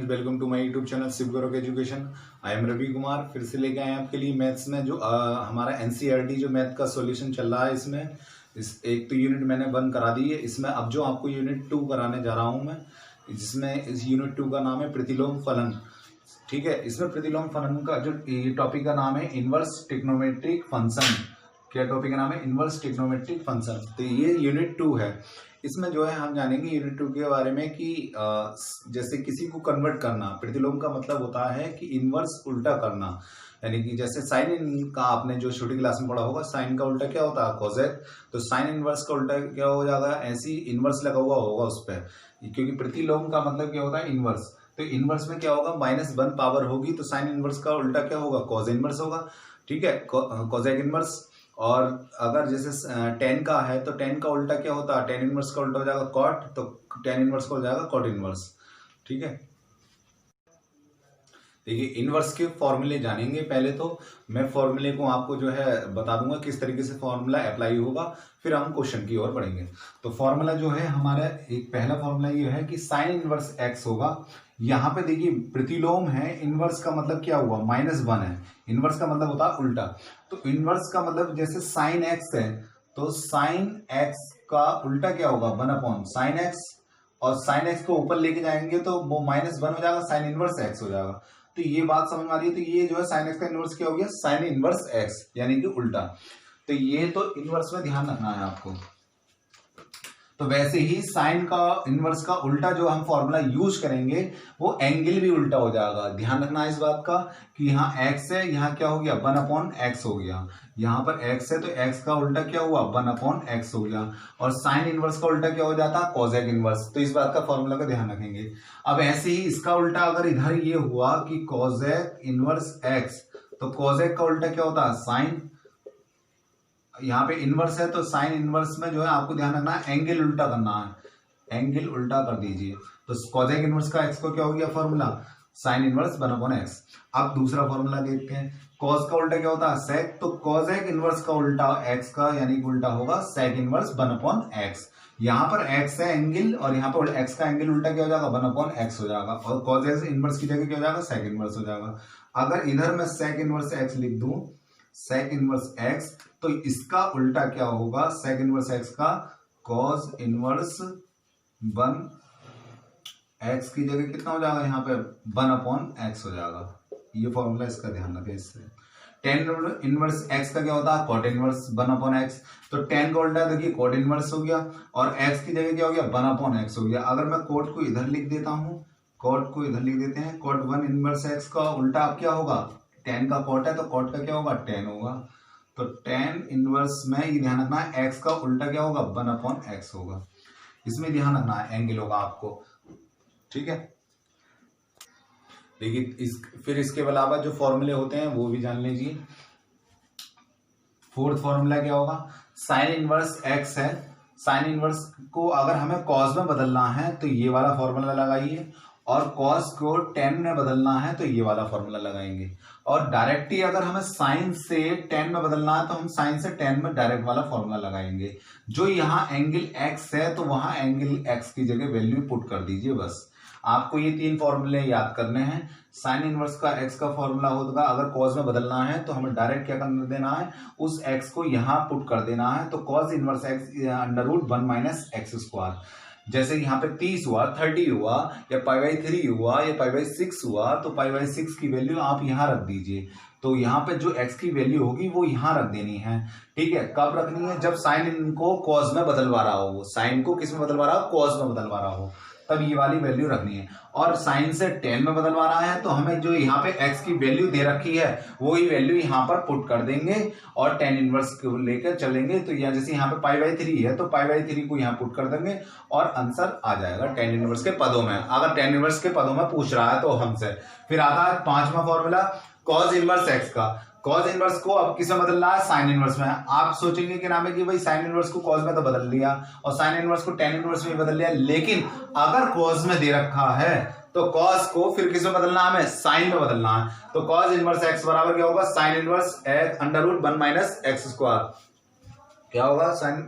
Friends, welcome to my YouTube channel Shiv Gaurav education. I am Ravi Kumar. फिर से लेके आए हैं आपके लिए मैथ्स में जो हमारा एनसीईआरटी जो मैथ का सॉल्यूशन चल रहा है। इसमें एक तो यूनिट मैंने 1 करा दी है। इसमें अब जो आपको यूनिट 2 कराने जा रहा हूं मैं, जिसमें इस यूनिट 2 का नाम है प्रतिलोम फलन। ठीक है, इसमें प्रतिलोम फलन का जो टॉपिक का नाम है इनवर्स ट्रिग्नोमेट्रिक फंक्शन। क्या टॉपिक का नाम है? Inverse trigonometric function. तो ये यूनिट 2 है। इसमें जो है हम जानेंगे यूनिट 2 के बारे में कि जैसे किसी को कन्वर्ट करना। प्रतिलोम का मतलब होता है कि इनवर्स उल्टा करना, यानी कि जैसे साइन का आपने जो छोटी क्लास में पढ़ा होगा, साइन का उल्टा क्या होता है? कोसेक। तो साइन इनवर्स का उल्टा क्या हो जाएगा? ऐसी इनवर्स लगा हुआ होगा उस पर, क्योंकि प्रतिलोम का मतलब क्या होता है? इनवर्स। तो इनवर्स में क्या होगा? -1 पावर होगी, तो साइन इनवर्स का उल्टा क्या होगा? कॉस इनवर्स होगा। ठीक है, कोसेक इनवर्स। और अगर जैसे tan का है तो tan का उल्टा क्या होता है? tan इनवर्स का उल्टा हो जाएगा cot, तो tan इनवर्स का हो जाएगा cot इनवर्स। ठीक है, देखिए इनवर्स के फॉर्मूले जानेंगे। पहले तो मैं फॉर्मूले को आपको जो है बता दूंगा किस तरीके से फॉर्मूला अप्लाई होगा, फिर हम क्वेश्चन की ओर बढ़ेंगे। तो फॉर्मूला जो है हमारा, एक पहला फॉर्मूला ये है कि साइन इनवर्स x होगा। यहाँ पे देखिए प्रतिलोम है, इनवर्स का मतलब क्या हुआ? -1 है। इनवर्स का मतलब होता है उल्टा। तो इनवर्स का मतलब जैसे साइन x है, तो साइन x का उल्टा क्या होगा? 1/sin x। और साइन x को ऊपर लेके जाएंगे तो वो -1 हो जाएगा, साइन इनवर्स x हो जाएगा। तो ये बात समझ में आ रही है। तो ये जो है साइन x का इनवर्स क्या हो गया? साइन इनवर्स x, यानी कि उल्टा। तो ये तो इनवर्स में ध्यान रखना है आपको। तो वैसे ही साइन का इनवर्स का उल्टा जो हम फॉर्मूला यूज करेंगे, वो एंगल भी उल्टा हो जाएगा। ध्यान रखना है इस बात का कि यहाँ x है, यहाँ क्या हो गया? 1/x हो गया। यहाँ पर x है तो x का उल्टा क्या हुआ? 1/x हो गया। और साइन इनवर्स का उल्टा क्या हो जाता? Cosec inverse. तो इस बात का फॉर्मूला का ध्यान रखेंगे। अब ऐसे ही इसका उल्टा अगर इधर ये हुआ कि कोसेक इनवर्स x, तो कोसेक का उल्टा क्या होता है? साइन। यहाँ पे इनवर्स है तो साइन इनवर्स में जो है आपको ध्यान रखना है एंगल उल्टा करना है। एंगल उल्टा कर दीजिए। तो कोसेक इनवर्स का x को क्या हो गया फॉर्मूला? Sine inverse 1/x। अब दूसरा फॉर्मूला देखते हैं। cos का उल्टा क्या होता है? sec। तो कोसेक इनवर्स का उल्टा x का, यानी कि उल्टा होगा sec इनवर्स 1/x। यहाँ पर x है एंगल, और यहाँ पर x का एंगल उल्टा क्या हो जाएगा? 1/x हो जाएगा। और कोसेक इनवर्स की जगह क्या हो जाएगा? sec इनवर्स हो जाएगा। अगर इधर मैं sec इनवर्स x लिख दूं, sec इनवर्स x, तो इसका उल्टा क्या होगा? sec इनवर्स x का cos इनवर्स 1x की जगह कितना हो जाएगा? यहाँ पे 1/x हो जाएगा। ये फॉर्मूला इसका ध्यान रखें। इससे tan इनवर्स x का क्या होता है? cot inverse 1/x। तो tan का उल्टा देखिए cot इनवर्स हो गया, और x की जगह क्या हो गया? 1/x हो गया। अगर मैं cot को इधर लिख देता हूं, cot को इधर लिख देते हैं, cot 1 इनवर्स x का उल्टा अब क्या होगा? tan का cot है तो cot का क्या होगा? tan होगा। तो tan इनवर्स में ये ध्यान रखना है x का उल्टा क्या होगा? 1/x होगा। इसमें ध्यान रखना है एंगल होगा आपको। ठीक है, देखिए फिर इसके अलावा जो फॉर्मूले होते हैं वो भी जान लीजिए। फोर्थ फॉर्मूला क्या होगा? साइन इनवर्स x है। साइन इनवर्स को अगर हमें कॉस में बदलना है तो ये वाला फॉर्मूला लगाइए, और कॉस को tan में बदलना है तो ये वाला फॉर्मूला लगाएंगे। और डायरेक्ट ही अगर हमें साइन से tan में बदलना है तो हम साइन से tan में डायरेक्ट वाला फॉर्मूला लगाएंगे। जो यहाँ एंगल x है तो वहां एंगल x की जगह वैल्यू पुट कर दीजिए। बस आपको ये 3 फॉर्मूले याद करने हैं। साइन इनवर्स का x का फॉर्मूला होगा, अगर कॉस में बदलना है तो हमें डायरेक्ट क्या कर देना है? उस x को यहां पुट कर देना है। तो cos इनवर्स x √1 - x²। जैसे यहाँ पे 30 हुआ, 30 हुआ, या π/3 हुआ, या π/6 हुआ, तो π/6 की वैल्यू आप यहाँ रख दीजिए। तो यहाँ पे जो x की वैल्यू होगी वो यहाँ रख देनी है। ठीक है, कब रखनी है? जब साइन इनको कॉस में बदलवा रहा हो। साइन को किस में बदलवा रहा हो? कॉस में बदलवा रहा हो, तब ये वाली वैल्यू रखनी है। और साइन से tan में बदलवा रहा है तो हमें जो यहाँ पे x की वैल्यू दे रखी है वही वैल्यू यहाँ पर पुट कर देंगे, और tan इनवर्स को लेकर चलेंगे। तो यहाँ जैसे यहाँ पे π/3 है तो π/3 को यहाँ पुट कर देंगे, और आंसर आ जाएगा tan इनवर्स के पदों में। अगर tan इनवर्स के पदों में पूछ रहा है तो हमसे। फिर आता है 5वां फॉर्मूला cos इनवर्स x का। cos इनवर्स को अब किसमें बदलना है? साइन इनवर्स में। आप सोचेंगे कि नाम है कि भाई साइन इनवर्स को cos में तो बदल लिया, और साइन इनवर्स को tan इनवर्स में बदल लिया, लेकिन अगर cos में दे रखा है तो cos को फिर किसमें बदलना है? हमें साइन में बदलना है। तो cos इनवर्स x बराबर क्या होगा? Sine inverse √1 - x²। क्या होगा? साइन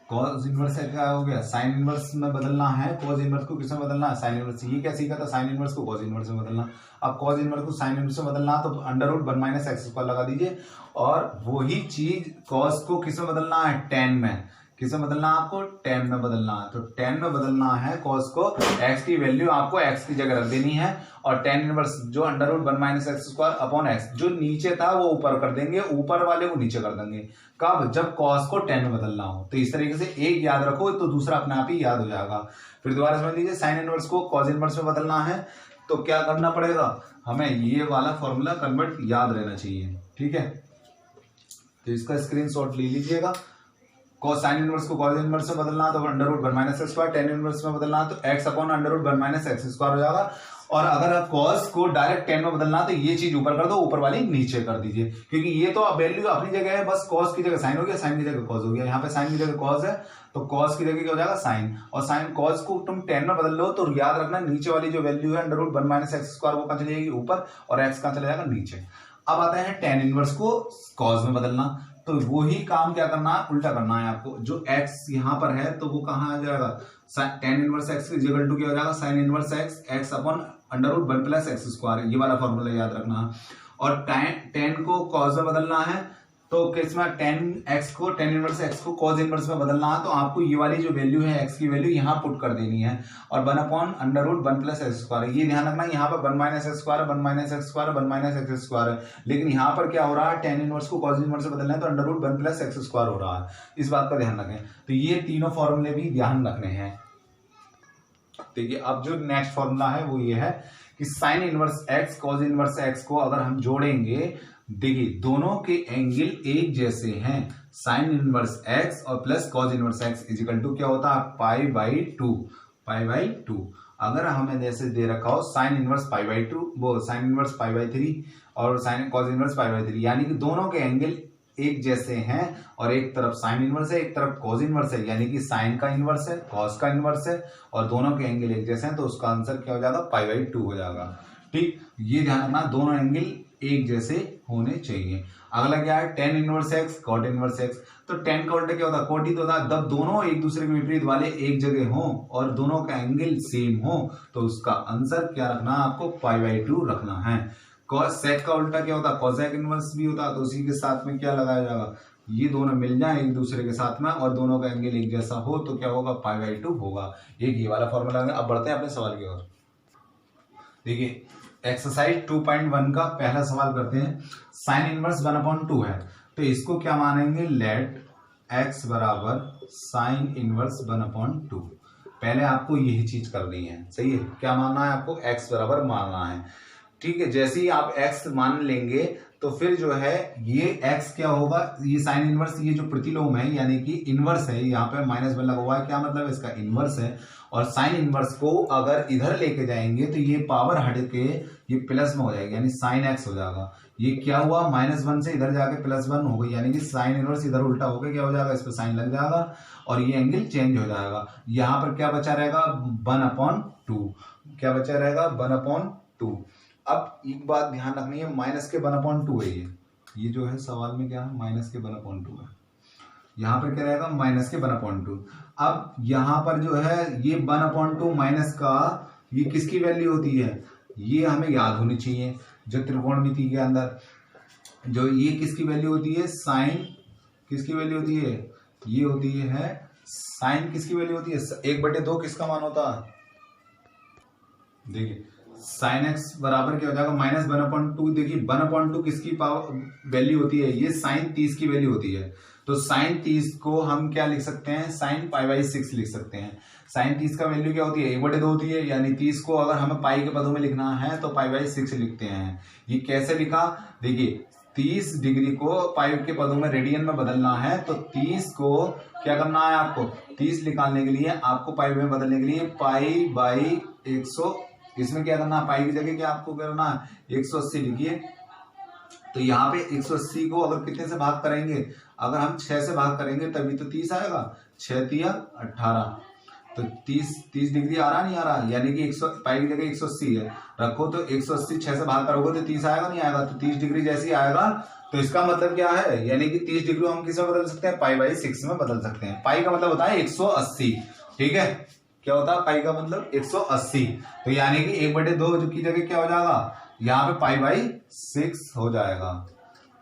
कॉस इनवर्स क्या हो गया, साइन इनवर्स में बदलना है, कॉस इनवर्स को किस में बदलना है, साइन इनवर्स। ये क्या सीखा था, साइन इनवर्स को कॉस इनवर्स में बदलना। अब कॉस इनवर्स को साइन इनवर्स में बदलना तो under root 1 minus x square लगा दीजिए, और वही चीज कॉस को किस में बदलना है, टेन में। किस में बदलना है आपको, टेन में बदलना है। तो टेन में बदलना है कॉस को, एक्स की वैल्यू आपको एक्स की जगह रख देनी है, और टेन इनवर्स जो under root 1 minus x square upon x, जो नीचे था वो ऊपर कर देंगे, ऊपर वाले को नीचे कर देंगे। कब, जब कॉस को टेन में बदलना हो। तो इस तरीके से एक याद रखो तो दूसरा अपने आप ही याद हो जाएगा। फिर दोबारा समझ लीजिए, साइन इनवर्स को कॉस इनवर्स में बदलना है तो क्या करना पड़ेगा, हमें ये वाला फॉर्मूला कन्वर्ट याद रहना चाहिए। ठीक है, तो इसका स्क्रीनशॉट ले लीजिएगा। कॉस साइन इनवर्स को कॉस इनवर्स में बदलना तो under root 1 minus x square, tan inverse में बदलना तो x upon under root 1 minus x square हो जाएगा। और अगर आप कॉस को डायरेक्ट टेन में बदलना तो ये चीज ऊपर कर दो, ऊपर वाली नीचे कर दीजिए, क्योंकि ये तो वैल्यू अपनी जगह है, बस कॉस की जगह साइन हो गया, साइन की जगह कॉस हो गया। यहाँ पे साइन की जगह कॉस है तो कॉस की जगह क्या हो जाएगा, साइन। और साइन कॉस को तुम टेन में बदल लो तो याद रखना नीचे वाली जो वैल्यू है under root 1 minus x square वो कहां चली जाएगी, ऊपर, और एक्स कहां चला जाएगा, नीचे। अब आता है टेन इनवर्स को कॉस में बदलना, तो वही काम क्या करना है, उल्टा करना है आपको। जो x यहां पर है तो वो कहां आ जाएगा, tan inverse x equal to क्या हो जाएगा, sine inverse x, x upon under root 1 plus x square. ये वाला फॉर्मूला याद रखना है। और टेन को कॉस में बदलना है तो किसमें, टेन एक्स को, टेन इनवर्स एक्स को कॉस इनवर्स में बदलना है तो आपको ये वाली जो वैल्यू है एक्स की वैल्यू यहाँ पुट कर देनी है, और 1 upon under root 1 plus x square. ये ध्यान रखना, यहाँ पर 1 minus x square, 1 minus x square, 1 minus x square है, लेकिन यहाँ पर क्या हो रहा है, टेन इनवर्स को कॉस इनवर्स से बदलना है तो under root 1 plus x square हो रहा है। इस बात का ध्यान रखें। तो ये तीनों फॉर्मूले भी ध्यान रखने हैं। देखिए अब जो नेक्स्ट फॉर्मूला है वो ये है कि sign inverse x cos inverse x को अगर हम जोड़ेंगे, देखिए दोनों के एंगल एक जैसे हैं, साइन इनवर्स एक्स और plus cos inverse x is equal to क्या होता है, pi by two, pi by two. अगर हमें जैसे दे रखा हो sine inverse pi by two, वो sine inverse pi by three और sine cos inverse pi by three, यानी कि दोनों के एंगल एक जैसे हैं, और एक तरफ साइन इनवर्स है, एक तरफ कॉस इनवर्स है, यानी कि साइन का इनवर्स है, कॉस का इनवर्स है, और दोनों के एंगल एक जैसे हैं, तो उसका आंसर क्या हो जाएगा, पाई बाई टू हो जाएगा। ठीक, ये ध्यान रखना, दोनों एंगल एक जैसे होने चाहिए। अगला क्या है, tan inverse x cot inverse x. तो टेन का उल्टा क्या होता है, कोट ही तो होता है। जब दोनों एक दूसरे के विपरीत वाले एक जगह हो और दोनों का एंगल सेम हो तो उसका आंसर क्या रखना है, आपको पाई बाई टू रखना है। सेक का उल्टा क्या होता है, कोसेक इनवर्स भी होता है, तो उसी के साथ में क्या लगाया जाएगा, ये दोनों मिल जाए एक दूसरे के साथ में और दोनों का एंगल एक जैसा हो तो क्या होगा, पाई बाई टू होगा। एक ये वाला फॉर्मूला है। अब बढ़ते हैं अपने सवाल की ओर। देखिए एक्सरसाइज 2.1 का पहला सवाल करते हैं। साइन इनवर्स 1/2 है तो इसको क्या मानेंगे, लेट x बराबर साइन इनवर्स 1/2। पहले आपको यही चीज करनी है, सही है। क्या मानना है आपको, x बराबर मानना है। ठीक है, जैसे ही आप x मान लेंगे तो फिर जो है ये x क्या होगा, ये साइन इनवर्स, ये जो प्रतिलोम है यानी कि इनवर्स है, यहाँ पे -1 लगा हुआ है, क्या मतलब है, इसका इनवर्स है। और साइन इनवर्स को अगर इधर लेके जाएंगे तो ये पावर हट के ये प्लस में हो जाएगी, यानी साइन x हो जाएगा। ये क्या हुआ, -1 से इधर जाके +1 हो गई, यानी कि साइन इनवर्स इधर उल्टा होकर क्या हो जाएगा, इस पर साइन लग जाएगा और ये एंगल चेंज हो जाएगा। यहाँ पर क्या बचा रहेगा, 1/2। क्या बचा रहेगा, 1/2। अब एक बात ध्यान रखनी है, माइनस के 1/2 है ये जो है सवाल में क्या है, माइनस के 1/2 है। यहाँ पर क्या रहेगा, माइनस के 1/2। अब यहाँ पर जो है ये 1/2 माइनस का ये किसकी वैल्यू होती है, ये हमें याद होनी चाहिए। जो त्रिकोणमिति के अंदर जो ये किसकी वैल्यू होती है, साइन किसकी वैल्यू होती है, ये होती है साइन किसकी वैल्यू होती है, 1/2 किसका मान होता है। देखिए साइन एक्स बराबर क्या हो जाएगा, -1/2। देखिए 1/2 किसकी पावर वैल्यू होती है, ये साइन 30 की वैल्यू होती है। तो साइन 30 को हम क्या लिख सकते हैं, साइन π/6 लिख सकते हैं। साइन 30 का वैल्यू क्या होती है, 1/2 होती है, यानी 30 को अगर हमें पाई के पदों में लिखना है तो π/6 लिखते हैं। ये कैसे लिखा, देखिए 30 डिग्री को पाई के पदों में रेडियन में बदलना है तो 30 को क्या करना है आपको, 30 निकालने के लिए आपको पाई में बदलने के लिए π/100, इसमें क्या करना है, पाई की जगह क्या आपको करना है 180 लिखिए। तो यहाँ पे 180 को अगर कितने से भाग करेंगे, अगर हम 6 से भाग करेंगे तभी तो 30 आएगा, 6 तिया 18। तो 30 डिग्री आ रहा नहीं आ रहा, यानी कि 100 पाई की जगह 180 है, रखो तो 180 6 से भाग करोगे तो 30 आएगा नहीं आएगा। तो 30 डिग्री जैसे ही आएगा तो इसका मतलब क्या है, यानी कि 30 डिग्री हम किस में बदल सकते हैं, पाई/6 में बदल सकते हैं। पाई का मतलब होता है 180, ठीक है, क्या होता है पाई का मतलब 180। तो यानी कि 1/2 की जगह क्या हो जाएगा, यहाँ पे पाई/6 हो जाएगा,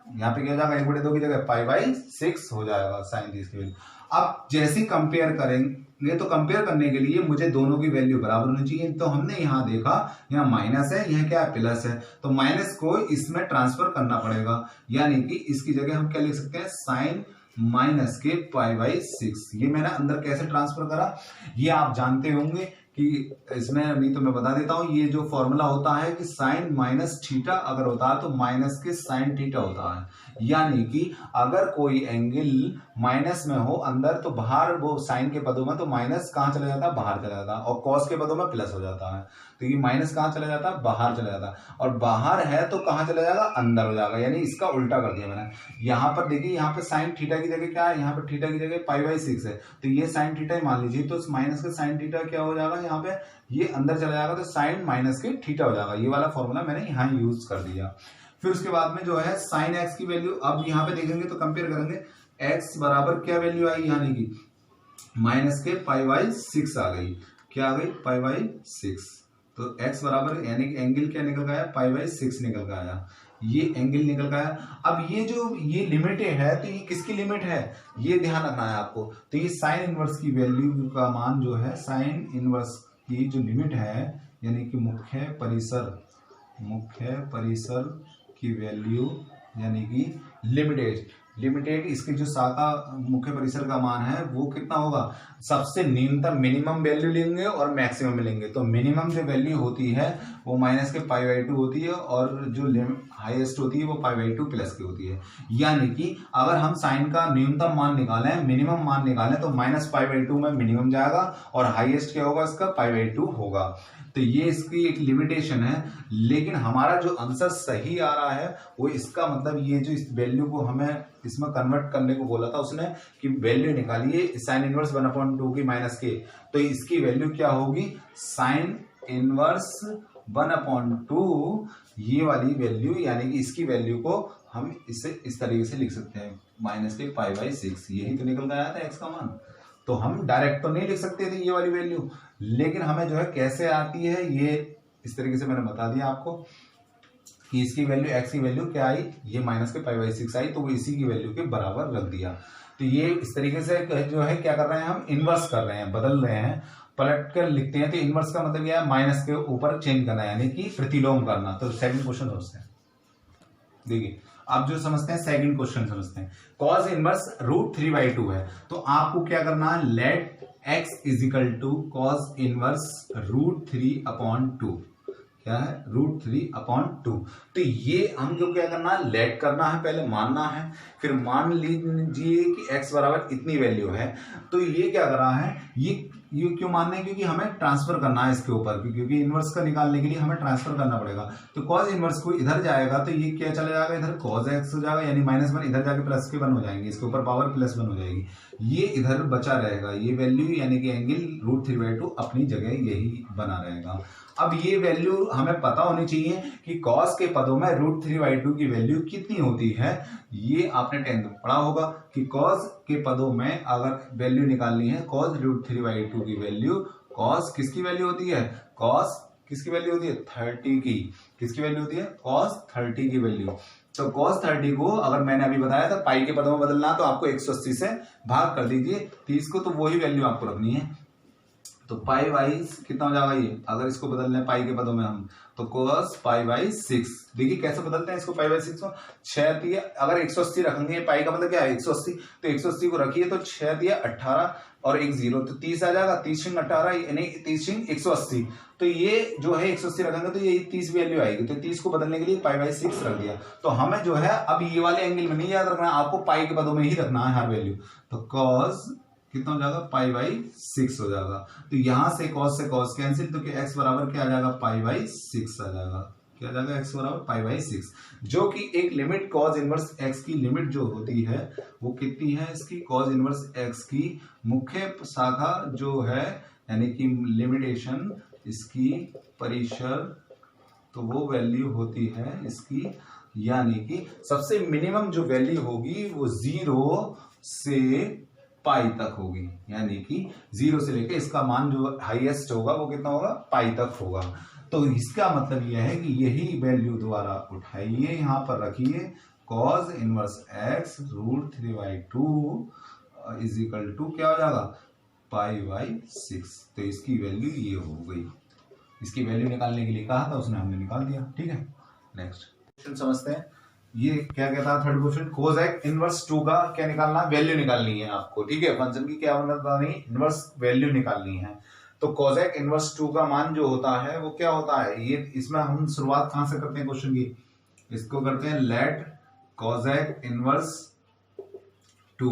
यहाँ पे क्या हो जाएगा 1/2 की जगह पाई/6 हो जाएगा साइन 30 की वैल्यू। अब जैसे कंपेयर करेंगे तो कंपेयर करने के लिए मुझे दोनों की वैल्यू बराबर होनी चाहिए। तो हमने यहाँ देखा यहाँ माइनस है, यहाँ क्या है प्लस है, तो माइनस को इसमें ट्रांसफर करना पड़ेगा, यानी कि इसकी जगह हम क्या लिख सकते हैं, साइन माइनस के पाई/6। ये मैंने अंदर कैसे ट्रांसफर करा ये आप जानते होंगे कि इसमें नहीं तो मैं बता देता हूं। ये जो फॉर्मूला होता है कि साइन माइनस थीटा अगर होता है तो माइनस के साइन थीटा होता है, यानी कि अगर कोई एंगल माइनस में हो अंदर तो बाहर वो साइन के पदों में तो माइनस कहां चला जाता है, बाहर चला जाता है, और कॉस के पदों में प्लस हो जाता है। तो ये माइनस कहां चला जाता है, बाहर चला जाता है, और बाहर है तो कहां चला जाएगा, अंदर हो जाएगा, यानी इसका उल्टा कर दिया मैंने। यहाँ पर देखिए यहाँ पे साइन थीटा की जगह क्या है, यहाँ पे थीटा की जगह पाई/6 है, तो ये साइन थीटा ही मान लीजिए, तो माइनस का साइन थीटा क्या हो जाएगा, यहाँ पे ये अंदर चला जाएगा तो साइन माइनस के थीटा हो जाएगा। ये वाला फॉर्मूला मैंने यहाँ यूज कर दिया। फिर उसके बाद में जो है साइन एक्स की वैल्यू अब यहाँ पे देखेंगे तो कंपेयर करेंगे, एक्स बराबर क्या वैल्यू आई, यानी कि माइनस के पाई/6 आ गई, क्या आ गई, पाई/6। तो x बराबर यानी कि एंगल क्या निकल गया, पाई/6 निकल गया, ये एंगल निकल गया। अब ये जो ये लिमिट है तो ये किसकी लिमिट है, ये ध्यान रखना है आपको। तो ये साइन इनवर्स की वैल्यू का मान जो है, साइन इनवर्स की जो लिमिट है, यानी कि मुख्य परिसर की वैल्यू, यानी कि लिमिटेड इसकी जो शाखा मुख्य परिसर का मान है वो कितना होगा, सबसे न्यूनतम मिनिमम वैल्यू लेंगे और मैक्सिमम लेंगे। तो मिनिमम जो वैल्यू होती है वो माइनस के पाई/2 होती है, और जो हाईएस्ट होती है वो पाई/2 प्लस की होती है। यानी कि अगर हम साइन का न्यूनतम मान निकालें, मिनिमम मान निकालें, तो माइनस पाई/2 में मिनिमम जाएगा और हाईएस्ट क्या होगा इसका, पाई/2 होगा। तो ये इसकी एक लिमिटेशन है, लेकिन हमारा जो आंसर सही आ रहा है वो इसका मतलब ये जो इस वैल्यू को हमें इसमें कन्वर्ट करने को बोला था उसने कि वैल्यू निकालिए साइन इनवर्स 1/2 की माइनस के, तो इसकी वैल्यू क्या होगी, साइन इनवर्स 1/2 ये वाली वैल्यू, यानी कि इसकी वैल्यू को हम इसे इस तरीके से लिख सकते हैं, माइनस के पाई/6। यही तो निकल गया था एक्स का मान। तो हम डायरेक्ट तो नहीं लिख सकते थे ये वाली वैल्यू, लेकिन हमें जो है कैसे आती है ये इस तरीके से मैंने बता दिया आपको कि इसकी वैल्यू एक्स की वैल्यू क्या आई, ये माइनस के पाई/6 आई, तो वो इसी की वैल्यू के बराबर रख दिया। तो ये इस तरीके से जो है क्या कर रहे हैं, हम इनवर्स कर रहे हैं, बदल रहे हैं, पलट कर लिखते हैं। तो इनवर्स का मतलब क्या है, माइनस के ऊपर चेंज करना, यानी कि प्रतिलोम करना। तो सेकंड क्वेश्चन समझते हैं, देखिए अब जो समझते हैं सेकंड क्वेश्चन समझते हैं। cos इनवर्स √3/2 है, तो आपको क्या करना है, लेट x = cos इनवर्स √3/2, क्या है, √3/2। तो ये हमको क्या करना है, लेट करना है, पहले मानना है, फिर मान लीजिए कि x बराबर इतनी वैल्यू है। तो ये क्या कर रहा है, ये क्यों मानना है, क्योंकि हमें ट्रांसफर करना है इसके ऊपर, क्योंकि इनवर्स का निकालने के लिए हमें ट्रांसफर करना पड़ेगा। तो cos इनवर्स को इधर जाएगा तो ये क्या चला जाएगा, इधर cos x हो जाएगा, यानी -1 इधर जाके +1 हो जाएंगे, इसके ऊपर पावर +1 हो जाएगी, ये इधर बचा रहेगा, ये वैल्यू यानी कि एंगल √3/2 अपनी जगह यही बना रहेगा। अब ये वैल्यू हमें पता होनी चाहिए कि cos के पदों में √3/2 की वैल्यू कितनी होती है। ये आपने 10th में पढ़ा होगा कि cos के पदों में अगर वैल्यू निकालनी है, cos √3/2 की वैल्यू, cos किसकी वैल्यू होती है, cos किसकी वैल्यू होती है, 30 की, किसकी वैल्यू होती है, cos 30 की वैल्यू। तो cos 30 को अगर मैंने अभी बताया था पाई के पदों में बदलना, तो आपको 180 से भाग कर दीजिए 30 को, तो वही वैल्यू आपको रखनी है। तो पाई/, कितना हो जाएगा ये, अगर इसको बदल लें पाई के पदों में हम, तो cos पाई/6। देखिए कैसे बदलते हैं इसको, पाई/6 को 6 दिए, अगर 180 रखेंगे, पाई का मतलब क्या है 180, तो 180 को रखिए तो 6 दिया 18 और 1 0, तो 30 आ जाएगा, 30 × 18 यानी 30 × 180। तो ये जो है 180 रखेंगे तो ये 30 वैल्यू आएगी, तो 30 को बदलने के लिए पाई/6 रख दिया। तो हमें जो है अब ये वाले एंगल में नहीं याद रखना, आपको पाई के पदों में ही रखना है हर वैल्यू। तो cos कितना हो जाएगा, पाई/6 हो जाएगा। तो यहां से cos कैंसिल, तो x बराबर क्या आ जाएगा, पाई/6 आ जाएगा, क्या आ जाएगा, x बराबर पाई/6, जो कि एक लिमिट cos इनवर्स x की लिमिट जो होती है वो कितनी है, इसकी cos इनवर्स x की मुख्य शाखा जो है, यानी कि लिमिटेशन इसकी परिसर, तो वो वैल्यू होती है इसकी यानी कि सबसे मिनिमम जो वैल्यू होगी वो 0 से पाई तक होगी, यानी कि 0 से लेके इसका मान जो हाईएस्ट होगा वो कितना होगा, पाई तक होगा। तो इसका मतलब यह है कि यही वैल्यू दोबारा उठाइए, यहां पर रखिए, cos inverse x √3/2 is equal to क्या हो जाएगा, π/6। तो इसकी वैल्यू ये हो गई। इसकी वैल्यू निकालने के लिए कहा था उसने, हमने निकाल दिया। ठीक है, नेक्स्ट क्वेश्चन समझते हैं। ये क्या कहता है थर्ड क्वेश्चन, cosec इनवर्स 2 का क्या निकालना, वैल्यू निकालनी है आपको। ठीक है, फंक्शन की क्या बतानी, इनवर्स वैल्यू निकालनी है। तो cosec इनवर्स 2 का मान जो होता है वो क्या होता है, ये इसमें हम शुरुआत कहां से करते हैं क्वेश्चन की, इसको करते हैं लेट cosec इनवर्स 2,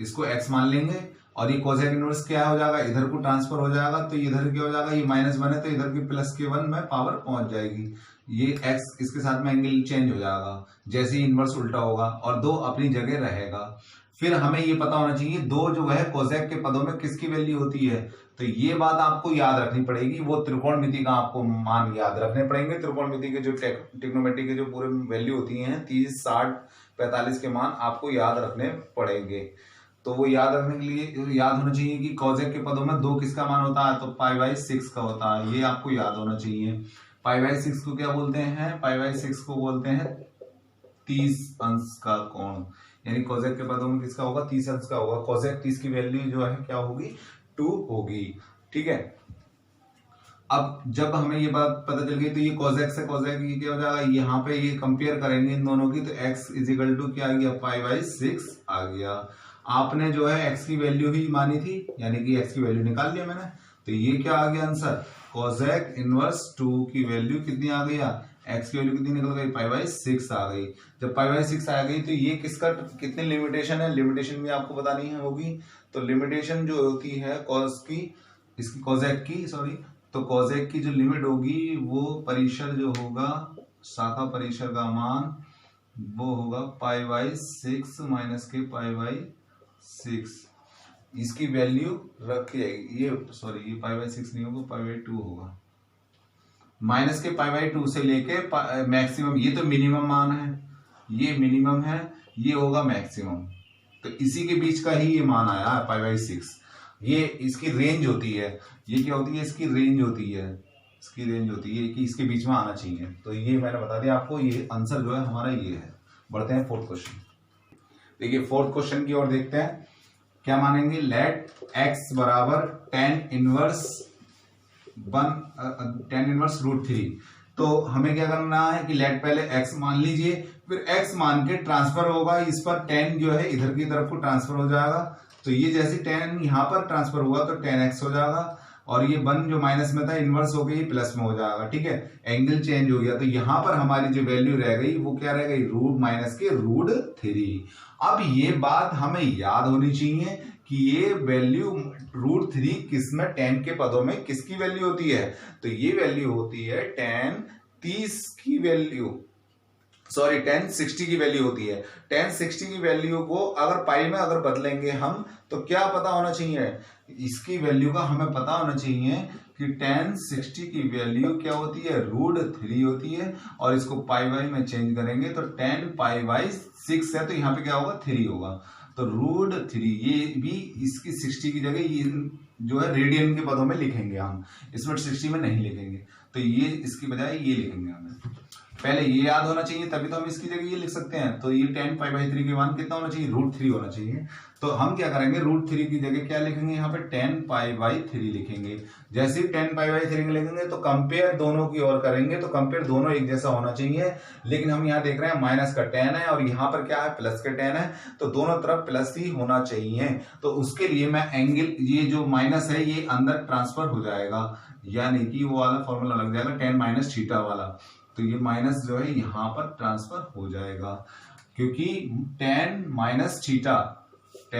इसको x मान लेंगे और ये cosec इनवर्स क्या हो जाएगा, इधर को ट्रांसफर हो जाएगा, तो इधर क्या हो जाएगा, ये -1 है तो इधर की +1 में पावर पहुंच जाएगी। ये x इसके साथ में एंगल चेंज हो जाएगा जैसे ही इनवर्स उल्टा होगा और 2 अपनी जगह रहेगा। फिर हमें ये पता होना चाहिए 2 जो है cosec के पदों में किसकी वैल्यू होती है, तो ये बात आपको याद रखनी पड़ेगी। वो त्रिकोणमिति का आपको मान याद रखने पड़ेंगे। त्रिकोणमिति के जो ट्रिग्नोमेट्री के जो पूरे वैल्यू होती है 30, 60, 45 के मान आपको याद रखने पड़ेंगे। तो वो याद रखने के लिए याद होना चाहिए कि cosec के पदों में 2 किसका मान होता है, तो π/6 का होता है। ये आपको याद होना चाहिए। π/6 को क्या बोलते हैं, π/6 को बोलते हैं 30 अंश का कोण, यानी cosec के पदों में किसका होगा, 30 अंश का होगा। cosec 30 की वैल्यू जो है क्या होगी, 2 होगी। ठीक है, अब जब हमें ये बात पता चल गई तो ये cosec से cosec ये क्या हो जाएगा, यहाँ पे ये कंपेयर करेंगे इन दोनों की, तो x इज इक्वल टू क्या आ गया, π/6 आ गया। आपने जो है x की वैल्यू ही मानी थी, यानी कि x की वैल्यू निकाल लिया मैंने, तो ये क्या आ गया आंसर, cosec इनवर्स 2 की वैल्यू कितनी आ गया, x की वैल्यू कितनी निकल गई, π/6 आ गई। जब π/6 आ गई तो ये किसका कितनी लिमिटेशन है, लिमिटेशन भी आपको बतानी है होगी। तो लिमिटेशन जो होती है cos की, इसकी cosec की सॉरी, तो cosec की जो लिमिट होगी वो परिसर जो होगा, शाखा परिसर का मान वो होगा π/6 माइनस के π/6, इसकी वैल्यू रखी जाएगी। ये सॉरी ये π/6 नहीं होगा, π/2 होगा। माइनस के π/2 से लेके मैक्सिमम, ये तो मिनिमम मान है, ये मिनिमम है, ये होगा मैक्सिमम, तो इसी के बीच का ही ये मान आया है π/6। ये इसकी रेंज होती है, ये क्या होती है, इसकी रेंज होती है, इसकी रेंज होती है कि इसके बीच में आना चाहिए। तो ये मैंने बता दिया आपको, ये आंसर जो है हमारा ये है। बढ़ते हैं फोर्थ क्वेश्चन। देखिए फोर्थ क्वेश्चन की ओर देखते हैं, क्या मानेंगे, लेट x बराबर tan इनवर्स √3। तो हमें क्या करना है कि लेट पहले x मान लीजिए, फिर x मान के ट्रांसफर होगा, इस पर tan जो है इधर की तरफ को ट्रांसफर हो जाएगा। तो ये जैसे tan यहां पर ट्रांसफर हुआ तो tan x हो जाएगा, और ये 1 जो माइनस में था इनवर्स हो गई प्लस में हो जाएगा। ठीक है, एंगल चेंज हो गया, तो यहां पर हमारी जो वैल्यू रह गई वो क्या रह गई, √-3। अब ये बात हमें याद होनी चाहिए कि ये वैल्यू √3 किसमें, tan के पदों में किसकी वैल्यू होती है, तो ये वैल्यू होती है tan 30 की वैल्यू, सॉरी tan 60 की वैल्यू होती है। tan 60 की वैल्यू को अगर पाई में अगर बदलेंगे हम, तो क्या पता होना चाहिए, इसकी वैल्यू का हमें पता होना चाहिए कि tan 60 की वैल्यू क्या होती है, √3 होती है, और इसको पाई में चेंज करेंगे तो tan π/6 है, तो यहाँ पे क्या होगा, 3 होगा। तो √3, ये भी इसकी 60 की जगह ये जो है रेडियन के पदों में लिखेंगे हम, इसमें 60 में नहीं लिखेंगे, तो ये इसकी बजाय ये लिखेंगे हमें। पहले ये याद होना चाहिए, तभी तो हम इसकी जगह ये लिख सकते हैं। तो ये tan π/3 के मान कितना होना चाहिए, √3 होना चाहिए। तो हम क्या करेंगे, √3 की जगह क्या लिखेंगे, यहाँ पे tan π/3 लिखेंगे। जैसे ही tan π/3 लिखेंगे तो कंपेयर दोनों की ओर करेंगे, तो कंपेयर दोनों एक जैसा होना चाहिए। लेकिन हम यहाँ देख रहे हैं माइनस का tan है और यहाँ पर क्या है, प्लस का tan है, तो दोनों तरफ प्लस ही होना चाहिए। तो उसके लिए मैं एंगल, ये जो माइनस है ये अंदर ट्रांसफर हो जाएगा, यानी कि वो वाला फॉर्मूला लग जाएगा tan - θ वाला, तो ये माइनस जो है यहां पर ट्रांसफर हो जाएगा, क्योंकि tan - θ